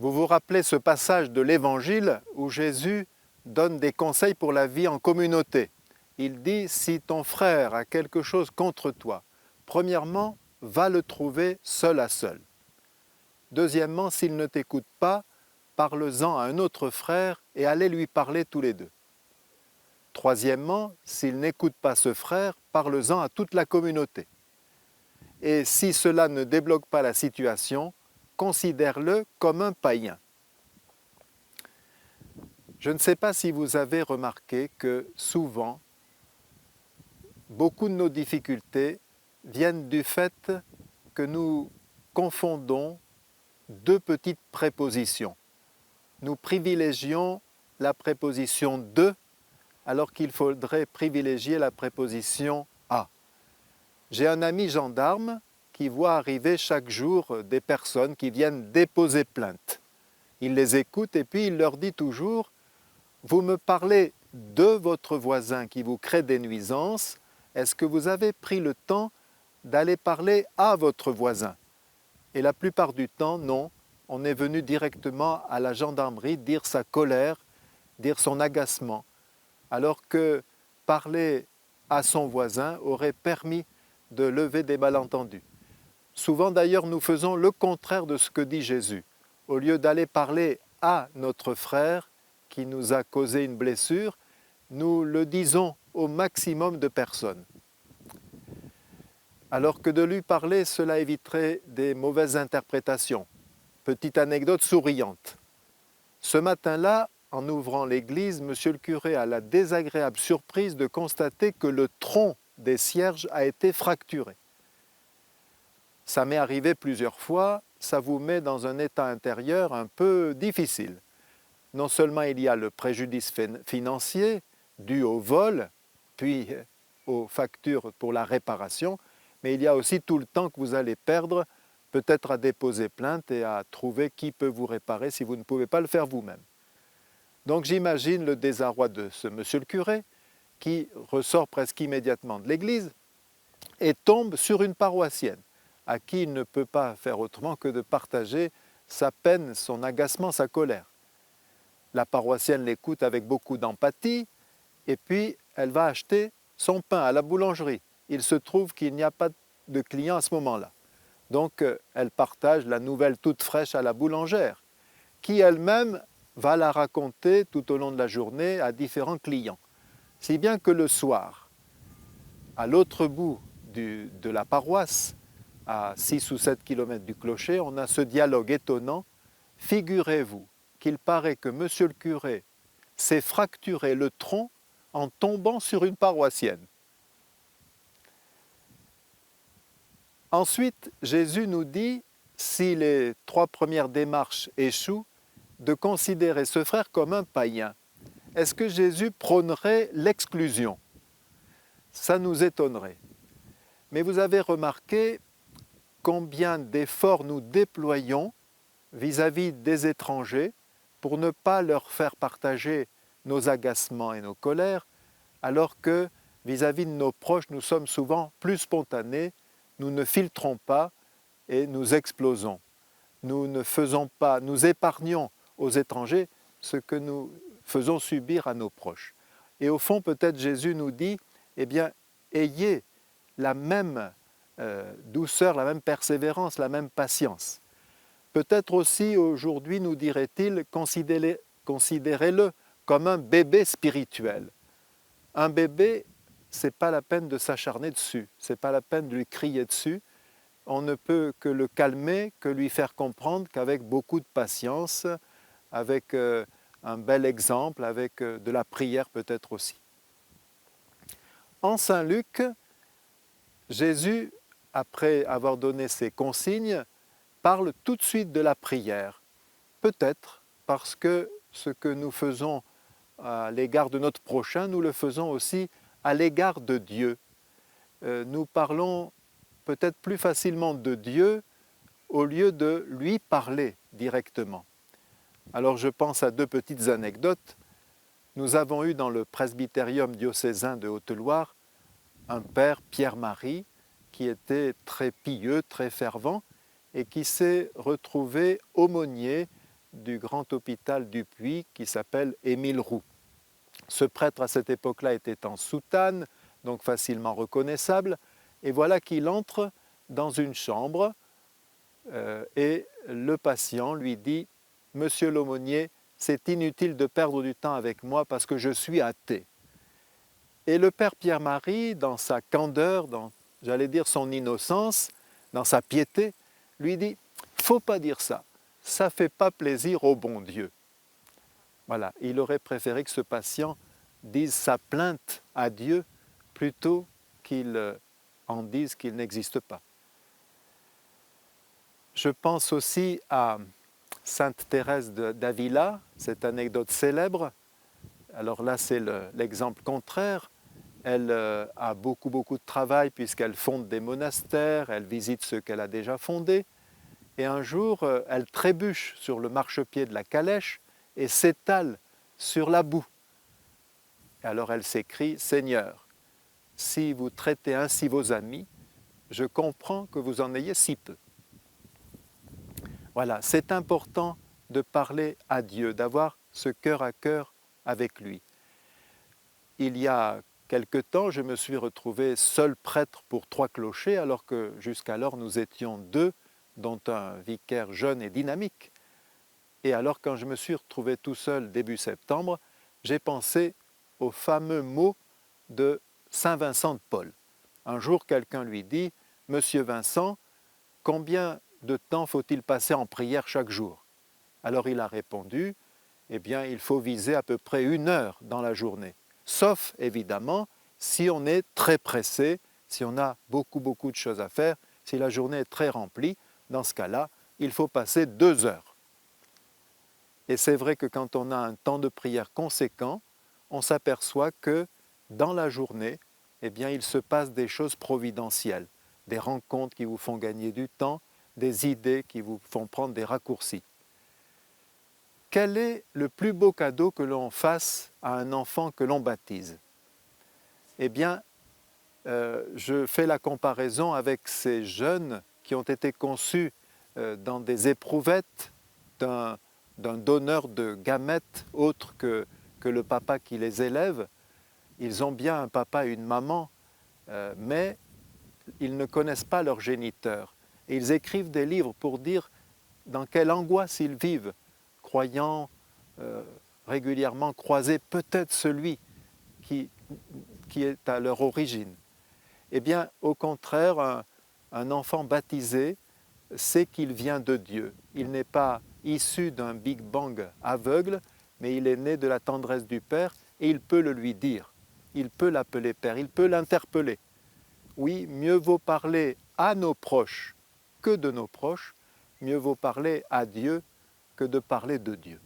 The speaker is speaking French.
Vous vous rappelez ce passage de l'Évangile où Jésus donne des conseils pour la vie en communauté. Il dit, si ton frère a quelque chose contre toi, premièrement, va le trouver seul à seul. Deuxièmement, s'il ne t'écoute pas, parle-en à un autre frère et allez lui parler tous les deux. Troisièmement, s'il n'écoute pas ce frère, parle-en à toute la communauté. Et si cela ne débloque pas la situation, considère-le comme un païen. Je ne sais pas si vous avez remarqué que souvent, beaucoup de nos difficultés viennent du fait que nous confondons deux petites prépositions. Nous privilégions la préposition de alors qu'il faudrait privilégier la préposition à. J'ai un ami gendarme qui voit arriver chaque jour des personnes qui viennent déposer plainte. Il les écoute et puis il leur dit toujours « Vous me parlez de votre voisin qui vous crée des nuisances, est-ce que vous avez pris le temps d'aller parler à votre voisin ?» Et la plupart du temps, non, on est venu directement à la gendarmerie dire sa colère, dire son agacement, alors que parler à son voisin aurait permis de lever des malentendus. Souvent d'ailleurs, nous faisons le contraire de ce que dit Jésus. Au lieu d'aller parler à notre frère qui nous a causé une blessure, nous le disons au maximum de personnes. Alors que de lui parler, cela éviterait des mauvaises interprétations. Petite anecdote souriante. Ce matin-là, en ouvrant l'église, monsieur le curé a la désagréable surprise de constater que le tronc des cierges a été fracturé. Ça m'est arrivé plusieurs fois, ça vous met dans un état intérieur un peu difficile. Non seulement il y a le préjudice financier dû au vol, puis aux factures pour la réparation, mais il y a aussi tout le temps que vous allez perdre, peut-être à déposer plainte et à trouver qui peut vous réparer si vous ne pouvez pas le faire vous-même. Donc j'imagine le désarroi de ce monsieur le curé qui ressort presque immédiatement de l'église et tombe sur une paroissienne à qui il ne peut pas faire autrement que de partager sa peine, son agacement, sa colère. La paroissienne l'écoute avec beaucoup d'empathie et puis elle va acheter son pain à la boulangerie. Il se trouve qu'il n'y a pas de client à ce moment-là. Donc elle partage la nouvelle toute fraîche à la boulangère qui elle-même va la raconter tout au long de la journée à différents clients. Si bien que le soir, à l'autre bout de la paroisse, à 6 ou 7 kilomètres du clocher, on a ce dialogue étonnant. Figurez-vous qu'il paraît que monsieur le curé s'est fracturé le tronc en tombant sur une paroissienne. Ensuite, Jésus nous dit, si les 3 premières démarches échouent, de considérer ce frère comme un païen. Est-ce que Jésus prônerait l'exclusion? Ça nous étonnerait. Mais vous avez remarqué combien d'efforts nous déployons vis-à-vis des étrangers pour ne pas leur faire partager nos agacements et nos colères, alors que vis-à-vis de nos proches, nous sommes souvent plus spontanés, nous ne filtrons pas et nous explosons. Nous ne faisons pas, nous épargnons aux étrangers ce que nous faisons subir à nos proches. Et au fond, peut-être Jésus nous dit, eh bien, ayez la même douceur, la même persévérance, la même patience. Peut-être aussi aujourd'hui, nous dirait-il, considérez-le comme un bébé spirituel. Un bébé, ce n'est pas la peine de s'acharner dessus, ce n'est pas la peine de lui crier dessus. On ne peut que le calmer, que lui faire comprendre qu'avec beaucoup de patience, avec un bel exemple, avec de la prière peut-être aussi. En Saint Luc, Jésus, après avoir donné ses consignes, parle tout de suite de la prière. Peut-être parce que ce que nous faisons à l'égard de notre prochain, nous le faisons aussi à l'égard de Dieu. Nous parlons peut-être plus facilement de Dieu au lieu de lui parler directement. Alors je pense à 2 petites anecdotes. Nous avons eu dans le presbytérium diocésain de Haute-Loire un père, Pierre-Marie, qui était très pieux, très fervent et qui s'est retrouvé aumônier du grand hôpital du Puy qui s'appelle Émile Roux. Ce prêtre à cette époque-là était en soutane, donc facilement reconnaissable, et voilà qu'il entre dans une chambre et le patient lui dit « Monsieur l'aumônier, c'est inutile de perdre du temps avec moi parce que je suis athée. » Et le père Pierre-Marie, dans sa candeur, dans, j'allais dire, son innocence, dans sa piété, lui dit « Faut pas dire ça, ça fait pas plaisir au bon Dieu. » Voilà, il aurait préféré que ce patient dise sa plainte à Dieu plutôt qu'il en dise qu'il n'existe pas. Je pense aussi à Sainte Thérèse d'Avila, cette anecdote célèbre. Alors là, c'est l'exemple contraire. Elle a beaucoup de travail puisqu'elle fonde des monastères, elle visite ceux qu'elle a déjà fondés. Et un jour, elle trébuche sur le marchepied de la calèche et s'étale sur la boue. Et alors elle s'écrie « Seigneur, si vous traitez ainsi vos amis, je comprends que vous en ayez si peu. » Voilà, c'est important de parler à Dieu, d'avoir ce cœur à cœur avec lui. Il y a quelque temps, je me suis retrouvé seul prêtre pour 3 clochers, alors que jusqu'alors nous étions 2, dont un vicaire jeune et dynamique. Et alors quand je me suis retrouvé tout seul début septembre, j'ai pensé au fameux mot de Saint Vincent de Paul. Un jour, quelqu'un lui dit « Monsieur Vincent, combien de temps faut-il passer en prière chaque jour ?» Alors il a répondu « Eh bien, il faut viser à peu près 1 heure dans la journée. Sauf, évidemment, si on est très pressé, si on a beaucoup de choses à faire, si la journée est très remplie, dans ce cas-là, il faut passer 2 heures. » Et c'est vrai que quand on a un temps de prière conséquent, on s'aperçoit que dans la journée, eh bien, il se passe des choses providentielles, des rencontres qui vous font gagner du temps, des idées qui vous font prendre des raccourcis. Quel est le plus beau cadeau que l'on fasse à un enfant que l'on baptise? Eh bien, je fais la comparaison avec ces jeunes qui ont été conçus dans des éprouvettes d'un donneur de gamètes autre que le papa qui les élève. Ils ont bien un papa et une maman, mais ils ne connaissent pas leur géniteur. Et ils écrivent des livres pour dire dans quelle angoisse ils vivent, croyant régulièrement croiser peut-être celui qui est à leur origine. Eh bien, au contraire, un enfant baptisé sait qu'il vient de Dieu. Il n'est pas issu d'un Big Bang aveugle, mais il est né de la tendresse du Père et il peut le lui dire. Il peut l'appeler Père, il peut l'interpeller. Oui, mieux vaut parler à nos proches que de nos proches, mieux vaut parler à Dieu que de parler de Dieu.